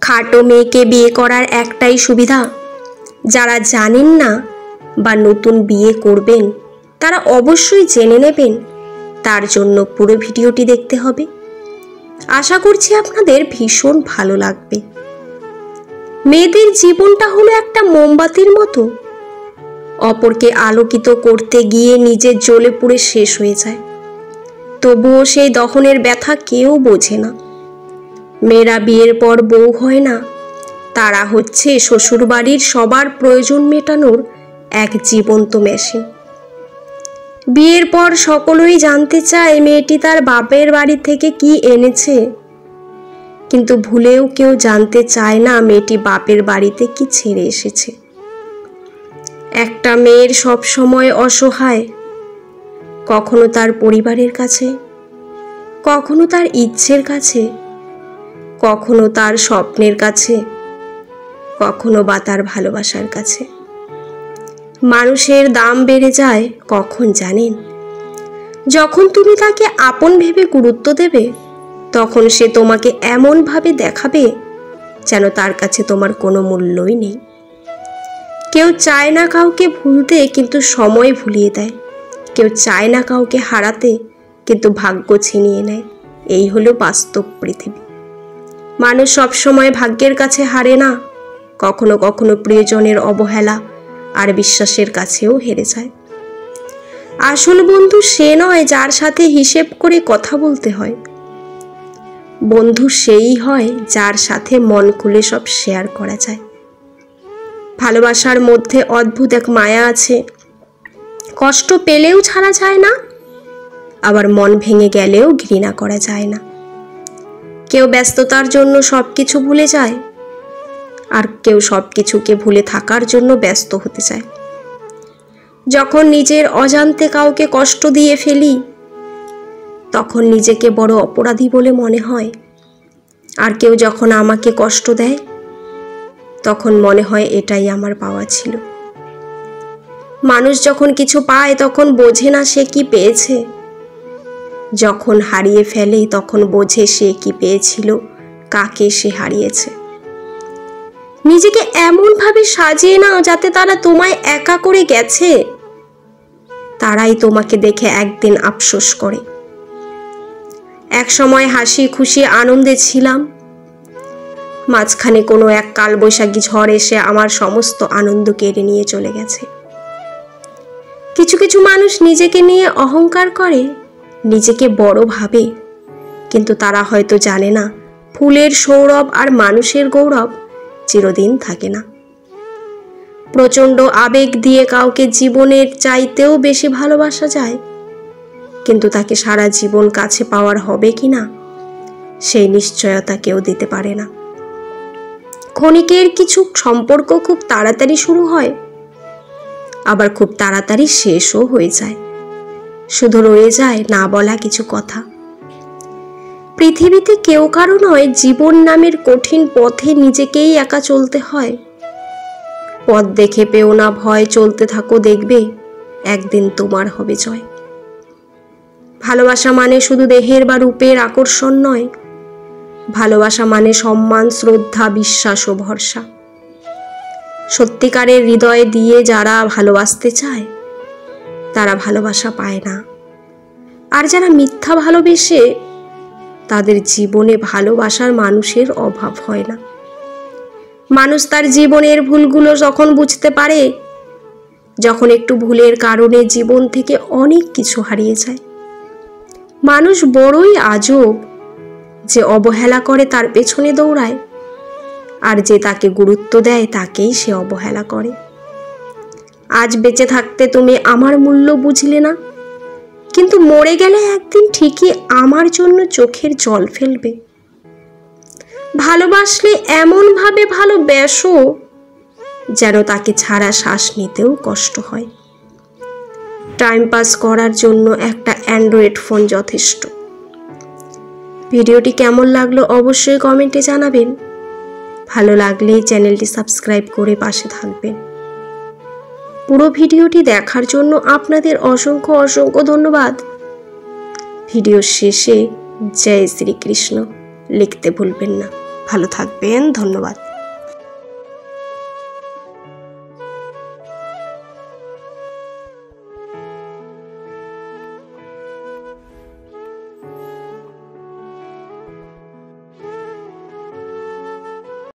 খাটো মেয়েকে বিয়ে করার একটাই সুবিধা, যারা জানেন না বা নতুন বিয়ে করবেন তারা অবশ্যই জেনে নেবেন। তার জন্য পুরো ভিডিওটি দেখতে হবে। আশা করছি আপনাদের ভীষণ ভালো লাগবে। মেয়েদের জীবনটা হলো একটা মোমবাতির মতো, অপরকে আলোকিত করতে গিয়ে নিজের জ্বলে পুড়ে শেষ হয়ে যায়। তবুও সেই দহনের ব্যথা কেউ বোঝে না। মেয়েরা বিয়ের পর বউ হয় না, তারা হচ্ছে শ্বশুরবাড়ির সবার প্রয়োজন মেটানোর এক জীবন্ত মেশিন। বিয়ের পর সকলেই জানতে চায় মেয়েটি তার বাপের বাড়ি থেকে কি এনেছে, কিন্তু ভুলেও কেউ জানতে চায় না মেয়েটি বাপের বাড়িতে কি ছেড়ে এসেছে। একটা মেয়ের সব সময় অসহায়, কখনো তার পরিবারের কাছে, কখনো তার ইচ্ছের কাছে, কখনো তার স্বপ্নের কাছে, কখনো বা তার ভালোবাসার কাছে। মানুষের দাম বেড়ে যায় কখন জানেন? যখন তুমি তাকে আপন ভেবে গুরুত্ব দেবে, তখন সে তোমাকে এমনভাবে দেখাবে যেন তার কাছে তোমার কোনো মূল্যই নেই। কেউ চায় না কাউকে ভুলতে, কিন্তু সময় ভুলিয়ে দেয়। কেউ চায় না কাউকে হারাতে, কিন্তু ভাগ্য ছিনিয়ে নেয়। এই হলো বাস্তব পৃথিবী। মানুষ সবসময় ভাগ্যের কাছে হারে না, কখনো কখনো প্রিয়জনের অবহেলা আর বিশ্বাসের কাছেও হেরে যায়। আসল বন্ধু সে নয় যার সাথে হিসেব করে কথা বলতে হয়। বন্ধু সেই হয় যার সাথে মন খুলে সব শেয়ার করা যায়। ভালোবাসার মধ্যে অদ্ভুত এক মায়া আছে, কষ্ট পেলেও ছাড়া যায় না, আবার মন ভেঙে গেলেও ঘৃণা করা যায় না। কেউ ব্যস্ততার জন্য সবকিছু ভুলে যায়, আর কেউ সবকিছুকে ভুলে থাকার জন্য ব্যস্ত হতে চায়। যখন নিজের অজান্তে কাউকে কষ্ট দিয়ে ফেলি, তখন নিজেকে বড় অপরাধী বলে মনে হয়। আর কেউ যখন আমাকে কষ্ট দেয়, তখন মনে হয় এটাই আমার পাওয়া ছিল। মানুষ যখন কিছু পায় তখন বোঝে না সে কি পেয়েছে, যখন হারিয়ে ফেলে তখন বোঝে সে কি পেয়েছিল, কাকে সে হারিয়েছে। নিজেকে এমনভাবে সাজিয়ে নাও যাতে তারা তোমায় একা করে গেছে, তারাই তোমাকে দেখে একদিন আফসোস করে। এক সময় হাসি খুশি আনন্দে ছিলাম, মাঝখানে কোনো এক কালবৈশাখী ঝড় এসে আমার সমস্ত আনন্দ কেড়ে নিয়ে চলে গেছে। কিছু কিছু মানুষ নিজেকে নিয়ে অহংকার করে, নিজেকে বড় ভাবে, কিন্তু তারা হয়তো জানে না ফুলের সৌরভ আর মানুষের গৌরব চিরদিন থাকে না। প্রচণ্ড আবেগ দিয়ে কাউকে জীবনের চাইতেও বেশি ভালোবাসা যায়, কিন্তু তাকে সারা জীবন কাছে পাওয়ার হবে কিনা সেই নিশ্চয়তা কেউ দিতে পারে না। ক্ষণিকের কিছু সম্পর্ক খুব তাড়াতাড়ি শুরু হয়, আবার খুব তাড়াতাড়ি শেষও হয়ে যায়। শুধু রয়ে যায় না বলা কিছু কথা। পৃথিবীতে কেউ কারো নয়, জীবন নামের কঠিন পথে নিজেকেই একা চলতে হয়। পথ দেখে পেও না ভয়, চলতে থাকো, দেখবে একদিন তোমার হবে জয়। ভালোবাসা মানে শুধু দেহের বা রূপের আকর্ষণ নয়, ভালোবাসা মানে সম্মান, শ্রদ্ধা, বিশ্বাস ও ভরসা। সত্যিকারের হৃদয় দিয়ে যারা ভালোবাসতে চায় তারা ভালোবাসা পায় না, আর যারা মিথ্যা ভালোবেসে তাদের জীবনে ভালোবাসার মানুষের অভাব হয় না। মানুষ তার জীবনের ভুলগুলো যখন বুঝতে পারে, যখন একটু ভুলের কারণে জীবন থেকে অনেক কিছু হারিয়ে যায়। মানুষ বড়ই আজব, যে অবহেলা করে তার পেছনে দৌড়ায়, আর যে তাকে গুরুত্ব দেয় তাকেই সে অবহেলা করে। আজ বেঁচে থাকতে তুমি আমার মূল্য বুঝলে না, কিন্তু মরে গেলে একদিন ঠিকই আমার জন্য চোখের জল ফেলবে। ভালোবাসলে এমনভাবে ভালোবেসো যেন তাকে ছাড়া শ্বাস নিতেও কষ্ট হয়। টাইম পাস করার জন্য একটা অ্যান্ড্রয়েড ফোন যথেষ্ট। ভিডিওটি কেমন লাগলো অবশ্যই কমেন্টে জানাবেন। ভালো লাগলে চ্যানেলটি সাবস্ক্রাইব করে পাশে থাকবেন। পুরো ভিডিওটি দেখার জন্য আপনাদের অসংখ্য অসংখ্য ধন্যবাদ। ভিডিওর শেষে জয় শ্রীকৃষ্ণ লিখতে ভুলবেন না। ভালো থাকবেন। ধন্যবাদ।